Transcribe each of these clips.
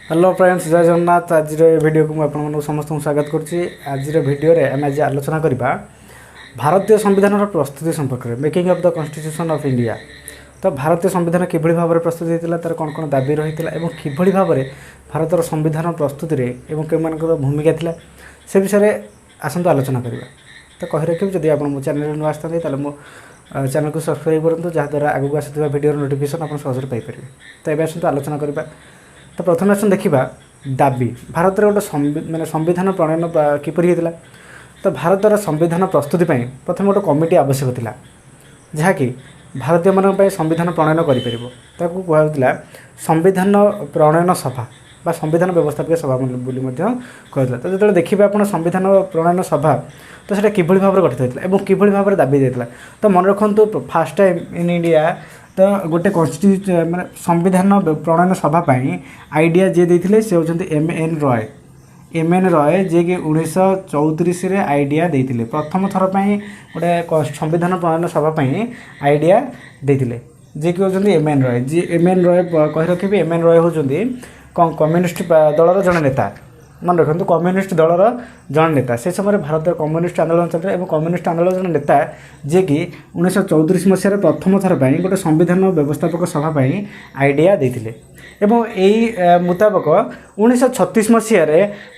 Hello friends, जय जगन्नाथ। आज video को मुझे समस्त स्वागत करुच्ची। आज वीडियो आम आज आलोचना करवा भारतीय संविधान प्रस्तुति संपर्क में, making of the constitution of India. तो भारतीय संविधान किभली भाव में प्रस्तुत होता, तार कौन कौन दाबी रही है, किभली भाव में भारतर संविधान प्रस्तुति में कौ भूमिका था, से विषय में आसतु आलोचना करवा। तो कही रखिए, जब आप मो चैनल नुआ आसते मो चैनल को सब्सक्राइब करूँ, जहाँद्वारा आगू आसुवा वीडियो नोटिफिकेशन आप सहज पाइपर। तो ये आसतु आलोचना करवा। तो प्रथम आसन देखा दाबी भारत में गोटे माने संविधान प्रणयन किपरि होता। तो भारतर संविधान प्रस्तुति प्रथम गोटे कमिटी आवश्यक था, जहाँकि भारतीय मान संविधान प्रणयन करा संविधान प्रणयन सभा बा संविधान व्यवस्थापक सभा बोली कहला। तो जो देखिए आप संविधान प्रणयन सभा, तो सीटा किभली भाव में गठित होता है, किभली भाव में दाबी देता। तो मन रखु, फास्ट टाइम इन इंडिया तो गोटे कॉन्स्टिट्यूशन माने संविधान प्रणयन सभा आइडिया जे देते से होती एम एन रॉय जे कि 1934 आइडिया देते। प्रथम थर पर गोटे संविधान प्रणयन सभा आइडिया देते जे कि होती एम एन रॉय। जी एम एन रॉय कही रखिए, एम एन रॉय होती कम्युनिस्ट दलर जड़े नेता। मन रखु, कम्युनिस्ट दलर जन नेता से समय भारत कम्युनिस्ट आंदोलन चलता है। कम्युनिस्ट आंदोलन जन नेता जे कि 1934 मसीह प्रथम थर पर गोटे संविधान व्यवस्थापक सभा आइडिया देते। यही मुताबक 1936 मसीह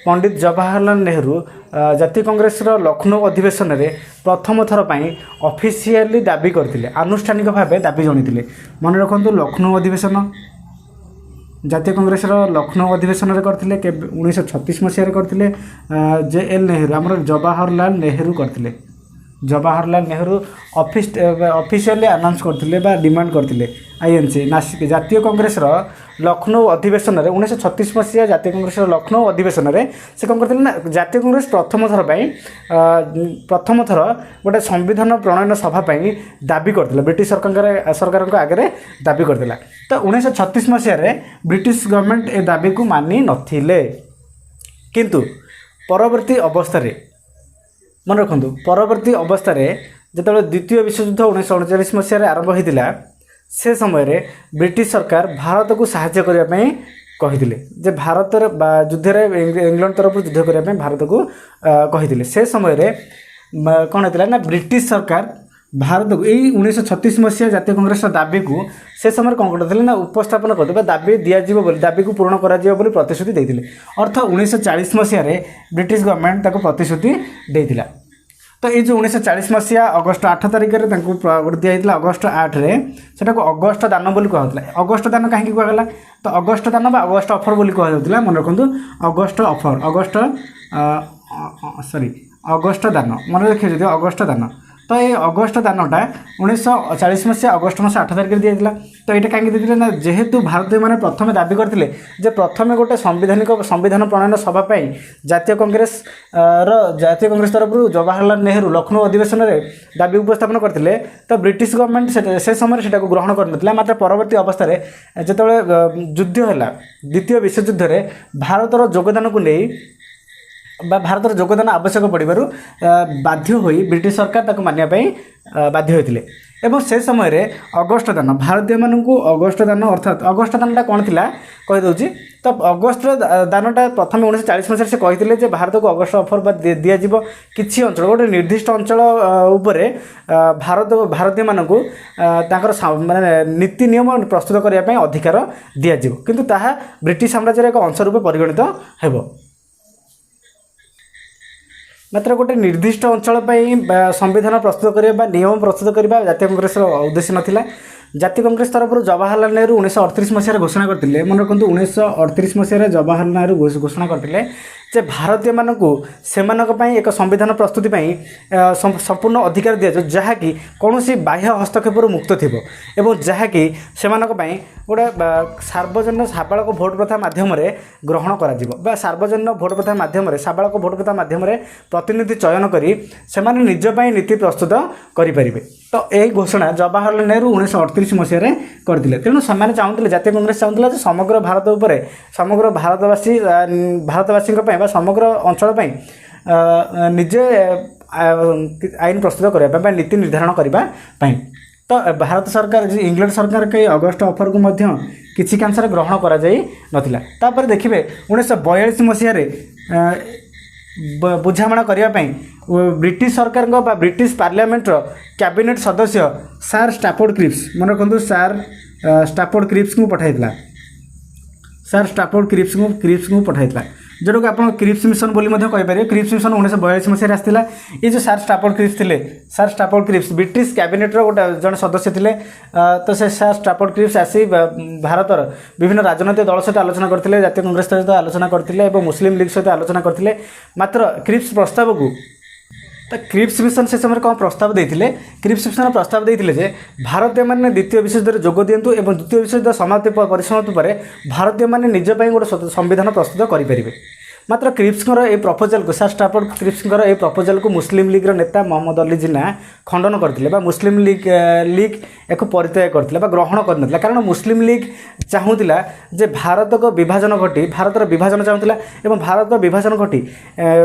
पंडित जवाहरलाल नेहरू जातीय कांग्रेस लखनऊ अधिवेशन में प्रथम थर पर ऑफिशियली दाबी करते, आनुष्ठानिक भाव दाबी जणीते। मन रखु, लखनऊ अधिवेशन जातीय कांग्रेस लखनऊ अधिवेशन में करते 1936 मसीह करते। जे एल नेहरू आमर जवाहरलाल नेहरू करते। जवाहरलाल नेहरू ऑफिशियली अनाउंस करते बा डिमांड करते आईएनसी नासिक जातीय कांग्रेस लखनऊ अधिवेशन में 1936 मसीहा जातीय कांग्रेस लखनऊ अधिवेशन में से कौन करते ना, जातीय कांग्रेस प्रथम थर गोटे संविधान प्रणयन सभा दाबी करते, ब्रिटिश सरकार आगे दाबी करते। तो 1936 मसीह ब्रिटिश गवर्नमेंट ए दाबी को मानि नथिले, किंतु परवर्ती अवस्था मन रखु, परवर्ती अवस्था जो द्वितीय विश्वयुद्ध 1939 मसीह आरंभ होता, से समय ब्रिटिश सरकार भारत को साहाय्य करने कही जे भारत युद्ध इंग्लैंड तरफ युद्ध करने भारत को कही। से समय कौन होता ना, ब्रिटिश सरकार भारत को यही 1936 मसीहा जातीय कांग्रेस दाबी को से समय कौन करते ना, उपस्थापन करते दाबी दिज्व बोली, दाबी को पूर्ण कर प्रतिश्रुति देते। अर्थ 1940 मसीह ब्रिटिश गवर्नमेंट प्रतिश्रुति देता। तो ये जो 1940 मसीहा अगस्ट 8 तारिख में गोटे दिखाई अगस्ट 8 से अगस्ट दान बोली कहला। अगस्ट दान कहीं कहला, तो अगस्ट दान बा अगस्ट ऑफर बोली कहला। मन रखु, अगस्ट ऑफर अगस्ट दान मन रखिए, जो अगस्ट दान। तो ये अगस्ट दानटा 1940 मसीहा अगस्ट मास 8 तारिख दिया। तो ये कहीं देते ना, जेहेतु भारतीय मैंने प्रथम दाबी करते प्रथम गोटे संविधान प्रणयन सभा जातीय कांग्रेस तरफ जवाहरलाल नेहरू लखनऊ अधिवेशन में दाबी उपस्थापन करते। तो ब्रिटिश गवर्नमेंट से समय से ग्रहण कर, मात्र परवर्ती अवस्था जो युद्ध है द्वितीय विश्वयुद्ध में भारतर योगदान को नहीं भारतर योगदान आवश्यक पड़ू बाध्य हो ब्रिटिश सरकार ताको मानियापाई बाध्य होते। एवं से समय अगस्ट दान भारतीय मानू अगस्ट दान अर्थात अगस्ट दानटा कौन थी कहीदे। तो अगस्ट दानटा प्रथम 1940 मसीह से कहते भारत को अगस्ट ऑफर दिज्व किसी अंचल गोटे निर्दिष्ट अंचल उपर भारतीय मानू माने नीति नियम प्रस्तुत करने अधिकार दिज्व, किंतु ताहा ब्रिटिश साम्राज्यर एक अंश रूप परिगणित हो। मात्र गोटे निर्दिष्ट अंचल संविधान प्रस्तुत करने नियम प्रस्तुत करने जातीय कांग्रेस उद्देश्य नाला। जातीय कांग्रेस तरफ जवाहरलाल नेहरू 1938 मसीह घोषणा करते। मन रखु, 1938 मसीह जवाहरलाल नेहरू घोषणा करते जे भारतीय मानू से एक संविधान प्रस्तुति संपूर्ण अधिकार दिज्व, जहाँकि कौन बाह्य हस्तक्षेप मुक्त थी और जहाँकि से गोटे सार्वजनिक साबालक भोट प्रथा मध्यम ग्रहण कर सार्वजनिक भोट प्रथा मध्यम साबालक भोट प्रथा मध्यम प्रतिनिधि चयन करी से निजपाई नीति प्रस्तुत करें। तो यही घोषणा जवाहरलाल नेहरू 1938 मसीह करते। तेणु से चाहते जातीय कांग्रेस चाहूला समग्र भारत उपर समग्र भारतवासी समग्र अंचल निजे आईन प्रस्तुत करने नीति निर्धारण करने। तो भारत सरकार इंग्लैंड सरकार के अगस्ट ऑफर को मध्य किसी कांसर ग्रहण करा जाई नथिला। तापर देखिबे 1942 मसीह बुझामणा करने ब्रिटिश सरकार बा ब्रिटिश पार्लियामेंट कैबिनेट सदस्य सार स्टाफोर्ड क्रिप्स मन रखु सार स्टाफोर्ड क्रिप्स को पठाइला सार स्टाफोर्ड क्रिप्स को पठाइला जोटा कि आप क्रिप्स मिशन बोली कहीपर। क्रिप्स मिशन 1942 मसीह आसाला। ये जो सार स्टाफोर्ड क्रिप्स थे सार स्टाफोर्ड क्रिप्स ब्रिटिश कैबिनेटर गोटे जन सदस्य थे। तो से सार स्टाफोर्ड क्रिप्स आसी भारतर विभिन्न राजनैतिक दल सहित आलोचना करते जातीय कांग्रेस सहित आलोचना करते मुस्लिम लीग सहित आलोचना करते। मात्र क्रिप्स प्रस्ताव को तो क्रिप्स मिशन से समय कौन प्रस्ताव देते क्रिप्स मिशन प्रस्ताव देते जे भारतीय मैंने द्वितीय विश्वयुद्ध जोग दिंतु और द्वितीय विश्वयुद्ध समाप्ति परिसमाप्ति पर भारतीय मैंने निज गोटे संविधान प्रस्तुत करेंगे। मात्र क्रिप्सर ये प्रपोजल को सार स्टाफोर्ड क्रिप्सर ये प्रपोजल को मुस्लिम लीग्र नेता मोहम्मद अली जिन्ना खंडन करते मुस्लिम लीग एक परित्याग करते ग्रहण कर कारण मुस्लिम लीग चाहूला जे भारत को विभाजन घटी भारतर विभाजन चाहूला और भारत विभाजन घटी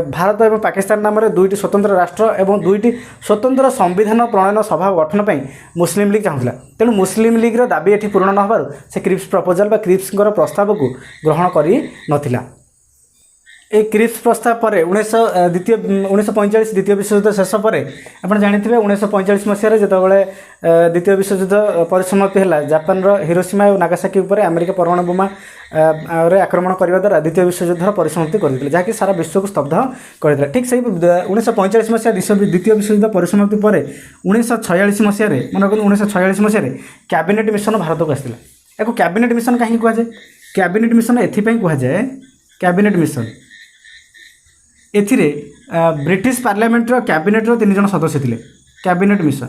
भारत और पाकिस्तान नाम दुईटी स्वतंत्र राष्ट्र और दुईटी स्वतंत्र संविधान प्रणयन सभा गठन पर मुस्लिम लीग चाहूला। तेणु मुस्लिम लीग्र दाबी ये पूरण न होबार से क्रिप्स प्रपोजल बा क्रिप्सर प्रस्ताव को ग्रहण कर नथिला। एक क्रिप्स प्रस्ताव पर 1945 द्वितीय विश्वयुद्ध शेष पर आप जानते 1945 मसीह जो द्वितीय विश्वयुद्ध परिसमाप्ति है जापान हिरोशिमा और नागासाकी उपर अमेरिका परमाणु बोमा रे आक्रमण करने द्वारा द्वितीय विश्वयुद्ध परिसमाप्ति करते जहाँकि सारा विश्व को स्तब्ध करते। ठीक से 1945 मसीहा द्वितीय विश्वयुद्ध परिसमाप्ति पर 1946 मसीह मन रखते 1946 मसीह कैबिनेट मिशन भारत को आसाला। या कैबिनेट मिशन कहीं कहुए कैबिनेट मिशन एपाई कहुए कैबिनेट मिशन एथिरे ब्रिटिश पार्लियामेंटर कैबिनेटर 3 जन सदस्य थे। कैबिनेट मिशन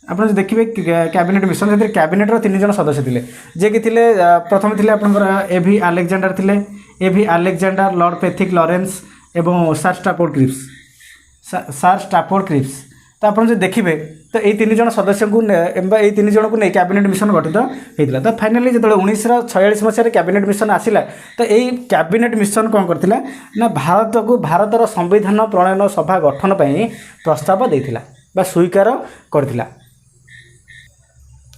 आप देखिए कैबिनेट मिशन से कैबिनेटर 3 जन सदस्य थे जे कि प्रथम थे आप एभी आलेक्जेंडर थे एभी आलेक्जेंडर लॉर्ड पेथिक लॉरेंस एवं सार स्टाफोर्ड क्रिप्स। तो आप देखिए तो ये 3 जन सदस्य को ये 3 जन को नहीं कैबिनेट मिशन गठित होता। तो फाइनाली जो 1946 मसीह कैबिनेट मिशन आसिला तो यही कैबिनेट मिशन कौन करथिला ना भारत को भारतर संविधान प्रणयन सभा गठन पर प्रस्ताव देथिला बा स्वीकार करथिला।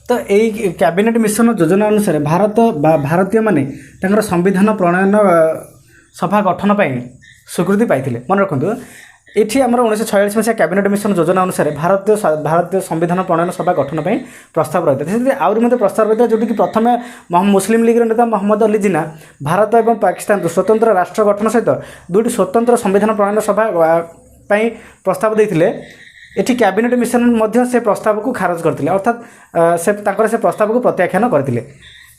तो यही कैबिनेट मिशन योजना अनुसार भारतीय माने तांकर संविधान प्रणयन सभा गठन पर स्वीकृति पाइथिले। मन रखु ये आम 1946 मसीहा कैबिनेट मिशन योजना अनुसार भारतीय संविधान प्रणयन सभा गठन पर प्रस्ताव रही है। आहरी प्रस्ताव रही है जोटि प्रथम मुस्लिम लीग्र नेता मोहम्मद अली जिन्ना भारत और पाकिस्तान स्वतंत्र राष्ट्र गठन सहित दुईटी स्वतंत्र संविधान प्रणयन सभा प्रस्ताव देते ये कैबिनेट मिशन मध्य से प्रस्ताव को खारज करते अर्थात से प्रस्ताव को प्रत्याख्यान करते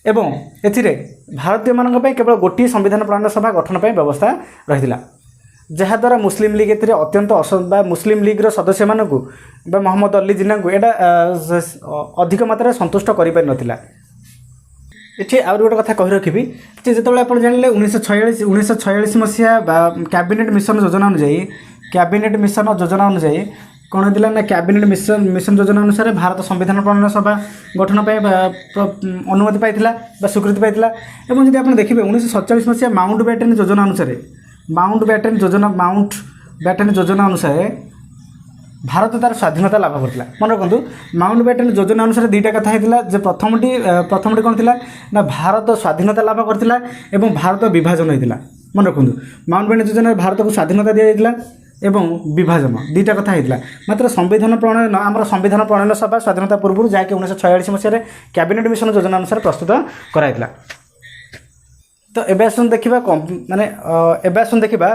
एवं एथिरे भारतीय मानक केवल गोटे संविधान प्रणयन सभा गठन पर व्यवस्था रही जहाद्वारा मुस्लिम लीग ए अत्यंत मुस्लिम लीग्र सदस्य मानक मोहम्मद अली जिन्ना को यहाँ अधिक मात्रा संतुष्ट कर ये आउर गोटे कथा कही रखी जो आप जानले 1946 मसीहा कैबिनेट मिशन योजना अनुଯାयी कौन होता ना कैबिनेट मिशन योजना अनुसार भारत संविधान प्रणयन सभा गठन पर अनुमति पाइला स्वीकृति पाइला। और जब आप देखिए 1947 मसीहा माउंट बैटन योजना अनुसार भारत तार स्वाधीनता लाभ करता। मन रखु माउंट बैटन योजना अनुसार दुईटा कथा होता प्रथमटी कौन थी ना भारत स्वाधीनता लाभ करता एवं भारत विभाजन होता। मन रखु माउंट बैटन योजना भारत को स्वाधीनता दी जाता एवं विभाजन दुईटा कथा होता। मात्र संविधान प्रणयन आम संविधान प्रणयन सभा स्वाधीनता पूर्व जहाँकि 1946 मसीह कैबिनेट मिशन योजना अनुसार प्रस्तुत कराइला। तो एबे आसन देखा माने एबे आसन देखा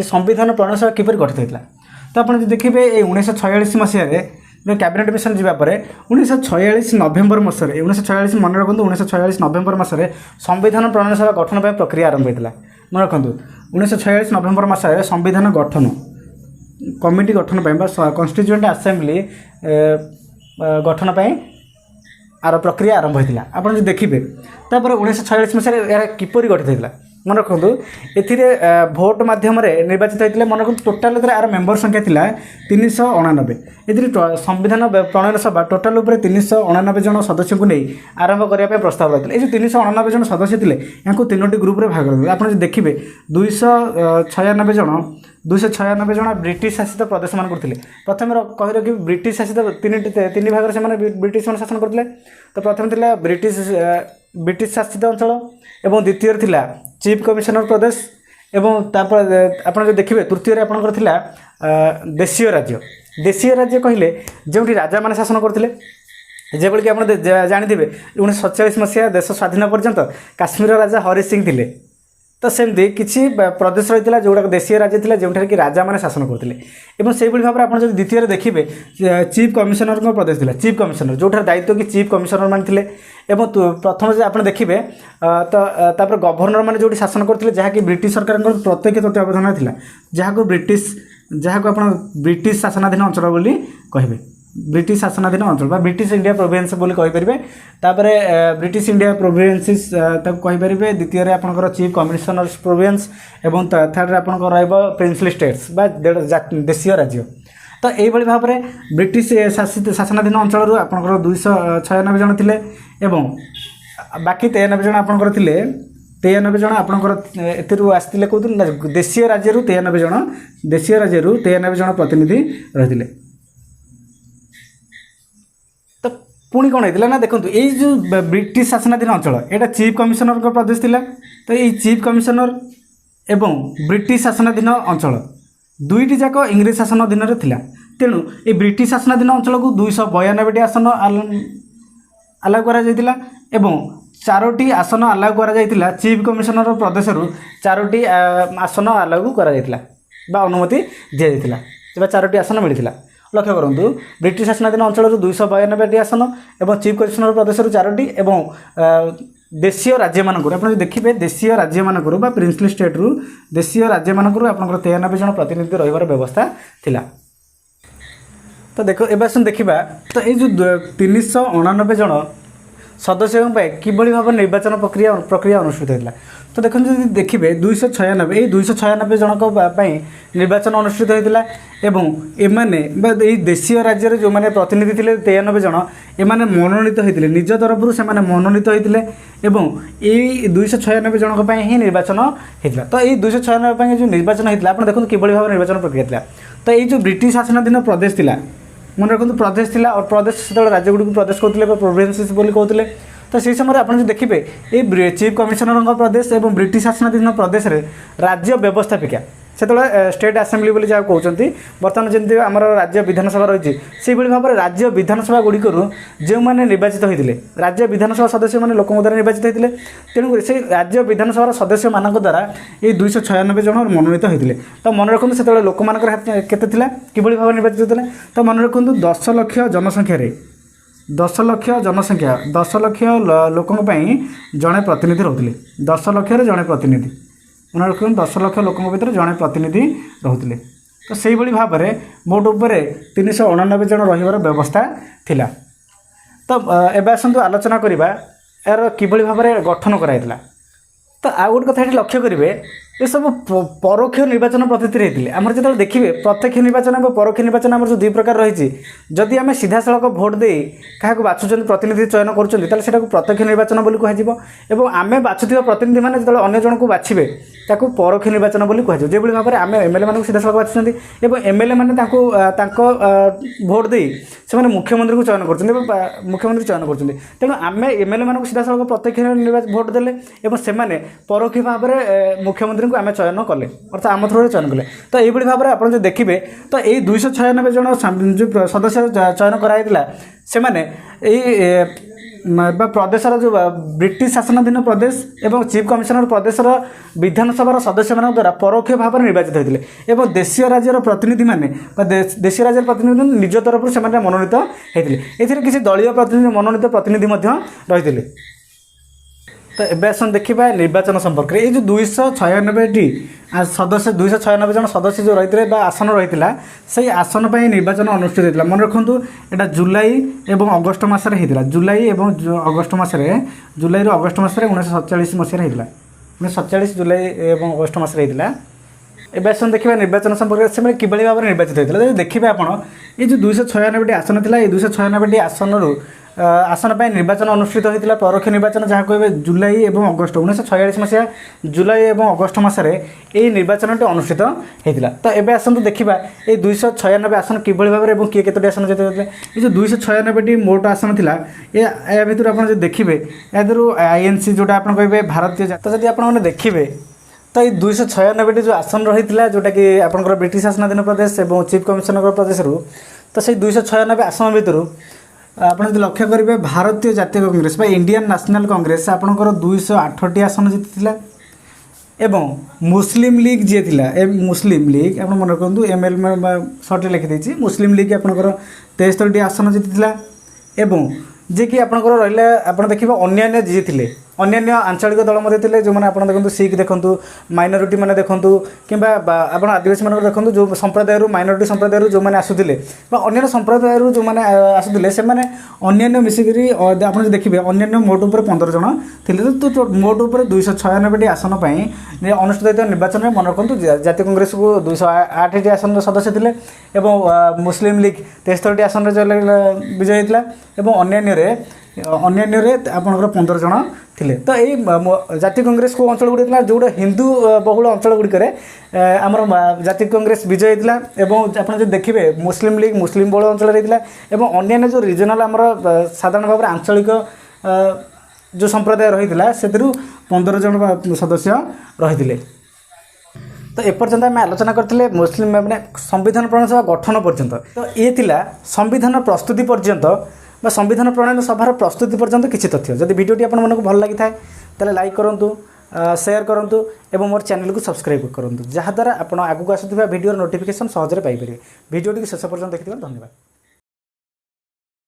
संविधान प्रणयन सभा किपर गठित होता। तो आप देखिए 1946 मसीह कैबिनेट मिशन जावापर 1946 नवेम्बर मसरे 1946 मन रखु 1946 नवेम्बर मसरे संविधान प्रणयन सभा गठन पर प्रक्रिया आरंभ होता। मन रखु 1946 नवेम्बर मसरे संविधान गठन कमिटी गठन कॉन्स्टिट्यूएंट असेंबली गठन आर प्रक्रिया आरंभ होता। आप देखिए 1946 मसीह किपर गठित होता मन रखु भोट मध्यम निर्वाचित होते मन रखु टोटाल आर मेम्बर संख्या थिला 389 ए संविधान प्रणयन सभा टोटाल उपर 389 जन सदस्य को नहीं आरंभ करने प्रस्ताव रही है। 389 जन सदस्य थे या तीनोटी ग्रुप में भाग कर आप देखिए 296 जन 296 जन ब्रिटिश शासित प्रदेश मान करते प्रथम कही कि ब्रिटिश शासित तीन भाग से ब्रिटिश मान शासन करते। तो प्रथम थिला ब्रिटिश शासित अंचल एवं द्वितीय थिला चीफ कमिशनर प्रदेश एवं तापर आप देखिए तृतीय आपंकर थिला देशीय राज्य कहले जो राजा मान शासन करते जेबल कि आप जानते 1947 मसीहा देश स्वाधीन पर्यंत काश्मीर राजा हरि सिंह थिले। तो सेमती किसी प्रदेश रही है जोड़ा देशीय राज्य था जो कि राजा मैंने शासन करते से भाव में आप द्वितीय देखिए चीफ कमिशनर प्रदेश था चीफ कमिशनर जो दायित्व कि चीफ कमिशनर मान थे प्रथम जो आप देखिए तो गवर्नर मैंने जो शासन करते जहाँकि ब्रिटिश सरकार प्रत्यक्ष तत्वावधान था जहाँ आप ब्रिटिश शासनाधीन अंचल बोली कहे ब्रिटिश शासनाधीन अंचल ब्रिटिश इंडिया प्रोविंस बोली कहींपर तापर ब्रिटिश इंडिया प्रोविंसेस कहींपर द्वितीय आपंकर चीफ कमिशनर्स प्रोविंस एवं थर्ड आपंकर प्रिंसली स्टेट्स देशीय राज्य। तो यही भाव में ब्रिटिश शासित शासनाधीन अंचल आपंकर 296 जन थे एवं बाकी 93 जन आपंकर थे 93 जन आपंकर एथिरू आसते कौन देशीय राज्य 93 जन प्रतिनिधि रही। तो पुणी कौन होता ना देखो ये जो ब्रिटिश शासनाधीन अंचल यहाँ चीफ कमिशनर प्रदेश थिला। तो ये चीफ कमिशनर एवं ब्रिटिश शासनाधीन अंचल दुईटी जाक इंग्रेज शासन अधीन थिला। तेणु ये ब्रिटिश शासनाधीन अंचल को 292 आसन आलाउ करा जायतिला एवं 4टी आसन आलाउ करा जायतिला चीफ कमिशनर प्रदेश 4टी आसन आलाउ करा जायतिला बा अनुमति दिया जायतिला 4टी आसन मिलता। लक्ष्य करूँ ब्रिटिश शासनाधीन अंचल 292 आसन एवं चीफ कमिशनर प्रदेश 4टी एवं देशीय राज्य मानक आप देखिए देशीय राज्य मानक प्रिंसली स्टेट रु देशीय राज्य मानक आप 93 जन प्रतिनिधि रही व्यवस्था थिला। तो देखो एवं देखा तो ये जो 389 जन सदस्य किभली भाव निर्वाचन प्रक्रिया अनुष्ठित होता। तो देखो देखिए 296 जनक निर्वाचन अनुष्ठित होता एवं एमाने देशीय राज्य जो मैंने प्रतिनिधि थे 93 जन एमाने मनोनीत होते निज तरफ से मनोनीत होते एवं ये 296 जनक ही निर्वाचन होता। तो ये 296 जो निर्वाचन होता आप देखो किभली भाव निर्वाचन प्रक्रिया था। तो ये जो ब्रिटिश शासनाधीन प्रदेश थिला मन रखु प्रदेश थिला और प्रदेश से राज्य गुड़ी प्रदेश कहते प्रोविंसेस बोली कहते। तो से समय आप देखिए ये चीफ कमिशनर प्रदेश और ब्रिटिश शासनाधीन प्रदेश में राज्य व्यवस्थापिका से स्टेट आसेम्बली बोली जहाँ कहते बर्तमान जमी आम राज्य विधानसभा रही से भाव में राज्य विधानसभा गुड़िक जो मैंने निर्वाचित होते राज्य विधानसभा सदस्य मैंने लोक द्वारा निर्वाचित होते तेणुक से राज्य विधानसभा सदस्य मान द्वारा ये 296 जन मनोनीत होते। तो मन रखु से लोक केते कि भाव निर्वाचित होते। तो मन रखु 10 लाख जनसंख्यार 10 लाख जनसंख्या 10 लाख लोकों जड़े प्रतिनिधि रोते 10 लाख जड़े प्रतिनिधि मन रखु 10 लाख लोकों भीतर जड़े प्रतिनिधि रोते। तो से भाव में मोट उपर 389 जन रही व्यवस्था थिला। तो एवं आसतु आलोचना करवा यार किभली भाव में गठन कराइला। तो आउ गोटे कथा लक्ष्य करेंगे ये सब परोक्ष निर्वाचन पद्धति रही आमर जो देखिए प्रत्यक्ष निर्वाचन और परोक्ष निर्वाचन आम जो 2 प्रकार रही जदि आम सीधा सड़क भोट दे क्या बाछुं प्रतिनिधि चयन कर प्रत्यक्ष निर्वाचन बोली कह आम बाछुवा प्रतिनिधि मैंने जो अन्य जन को बाछे ताकू परोक्ष निर्वाचन बोली कह जो भाव में आम एमएलए मान सीधा सड़क बाछुंट और एमएलए मैंने भोट दे से मुख्यमंत्री को चयन कर मुख्यमंत्री चयन कर तेणु आम एमएलए मान सीधा सड़क प्रत्यक्ष भोट देले और से परोक्ष भाव में मुख्यमंत्री को आम चयन कले अर्थात आम थ्रू चयन कले। तो ये भाव में आप जो देखिए तो ये 296 जन जो सदस्य चयन कराइला से प्रदेशर जो ब्रिटिश शासनाधीन प्रदेश एवं चीफ कमिशनर प्रदेशर विधानसभा सदस्य मान द्वारा परोक्ष भाव में निर्वाचित होते और देशीय राज्यर प्रतिनिधि माने देशीय राज्यर प्रतिनिधि निज तरफ से मनोनीत होते ए किसी दलीय प्रतिनिधि मनोनीत प्रतिनिधि रही। तो एवं देखा निर्वाचन संपर्क में ये जो 296 सदस्य 296 जन सदस्य जो रही आसन रही से आसन पर निर्वाचन अनुष्ठित होता। मन रखु यहाँ जुलाई और अगस्ट मसरे होता जुलाई और अगस्ट मसरे जुलाई अगस्ट मसरे 1947 मसीह होता 1947 जुलाई एवं अगस्ट मसरे होता है। एवं आसन देखिए निर्वाचन संपर्क से कि भाव में निर्वाचित होता है। देखिए आप ये जो 296 आसन था, 296 आसन आसन पर निर्वाचन अनुष्ठित होता परोक्ष निर्वाचन जहाँ कहे जुलाई और अगस्ट 1946 मसीहा जुलाई और अगस्ट मसरे यही निर्वाचन अनुष्ठित होता। तो एवं आसतु देखा ये 296 आसन कि भाव में किए के आसन जीत होते। ये जो 296 मोट आसन था या भर आप देखिए या आईएनसी जोटा आप कहे भारतीय। तो जब आप देखिए तो ये 296 जो आसन रही है जोटा कि आपंकर ब्रिटिश शासनाधीन प्रदेश और चीफ कमिशनर प्रदेश रू, तो से 296 आसन भितर आप लक्ष्य करेंगे भारतीय जातीय कांग्रेस इंडियन नेशनल कांग्रेस आपंकर 208 आसन जीति एवं मुस्लिम लीग जी थी मुस्लिम लीग आप मन रखु एमएल सर्ट लिखिदी मुस्लिम लीग आपंकर 63 आसन जीति एवं जे कि आपंकर रहा आप देखिए अन्य जी थे अन्य आंचलिक दल थे जो मैंने आप देखो सिख देखूँ माइनोरिटी मैंने देखूँ कि आप आदिवासी मान देखूँ जो संप्रदाय माइनोरिटी संप्रदाय जो मैंने आसुले अन्य संप्रदाय जो मैंने आसुले से अन्य मिसिकी आप देखिए अन्य मोट उपर 15 जन थे। तो मोट उपर 296 आसन पर अनुष्ठित होता निर्वाचन में मन रखु जातीय कांग्रेस को 208 आसन सदस्य थे और मुस्लिम लीग 63 आसन विजय होता और अन्य आपंकर 15 जन थे। तो ये जातीय कांग्रेस को अंचल गुड़ी जोड़ा हिंदू बहुल अंचल गुड़िक आमर जातीय कांग्रेस विजय होता और आप देखिए मुस्लिम लीग मुस्लिम बहुल अंचल होता और अन्य जो रिजनाल आमर साधारण भाव में आंचलिक जो संप्रदाय रही है से 15 जन सदस्य रही। तो एपर्यंत आम आलोचना करते मुस्लिम मैंने संविधान प्रणयन सभा गठन पर्यंत। तो ये संविधान प्रस्तुति पर्यंत संविधान प्रणयन सभार प्रस्तुति पर्यंत किसी तथ्य जब भिडियोटी आप मन को भल लगी था तेल लाइक करूँ शेयर करूँ और मोर चैनल को सब्सक्राइब करूँ जहाँद्वारा आप आगू आसुवा भिडियो नोटिफिकेशन सहजरे पाइपर। भिडियोटी शेष पर्यंत देखिए धन्यवाद।